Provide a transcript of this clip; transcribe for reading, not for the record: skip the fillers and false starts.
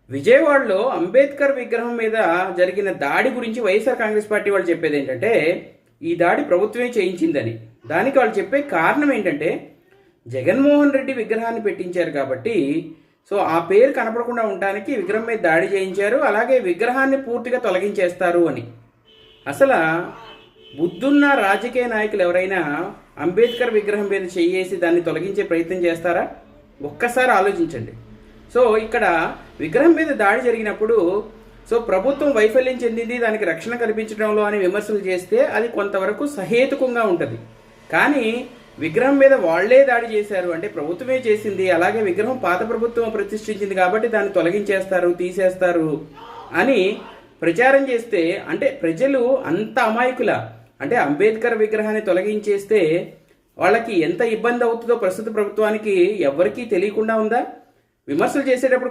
విజయవాడలో అంబేద్కర్ విగ్రహం మీద జరిగిన దాడి గురించి వైఎస్ఆర్ కాంగ్రెస్ పార్టీ వాళ్ళు చెప్పేది ఏంటంటే ఈ దాడి ప్రభుత్వమే చేయించిందని. దానికి వాళ్ళు చెప్పే కారణం ఏంటంటే జగన్మోహన్ రెడ్డి విగ్రహాన్ని పెట్టించారు కాబట్టి సో ఆ పేరు కనపడకుండా ఉండడానికి విగ్రహం మీద దాడి చేయించారు, అలాగే విగ్రహాన్ని పూర్తిగా తొలగించేస్తారు అని. అసలు బుద్ధున్న రాజకీయ నాయకులు ఎవరైనా అంబేద్కర్ విగ్రహం మీద చేయేసి దాన్ని తొలగించే ప్రయత్నం చేస్తారా? ఒక్కసారి ఆలోచించండి. సో ఇక్కడ విగ్రహం మీద దాడి జరిగినప్పుడు సో ప్రభుత్వం వైఫల్యం చెందింది, దానికి రక్షణ కల్పించడంలో అని విమర్శలు చేస్తే అది కొంతవరకు సహేతుకంగా ఉంటుంది. కానీ విగ్రహం మీద వాళ్లే దాడి చేశారు అంటే ప్రభుత్వమే చేసింది, అలాగే విగ్రహం పాత ప్రభుత్వం ప్రతిష్ఠించింది కాబట్టి దాన్ని తొలగించేస్తారు, తీసేస్తారు అని ప్రచారం చేస్తే అంటే ప్రజలు అంత అమాయకుల అంటే అంబేద్కర్ విగ్రహాన్ని తొలగించేస్తే వాళ్ళకి ఎంత ఇబ్బంది అవుతుందో ప్రస్తుత ప్రభుత్వానికి ఎవరికీ తెలియకుండా ఉందా? విమర్శలు చేసేటప్పుడు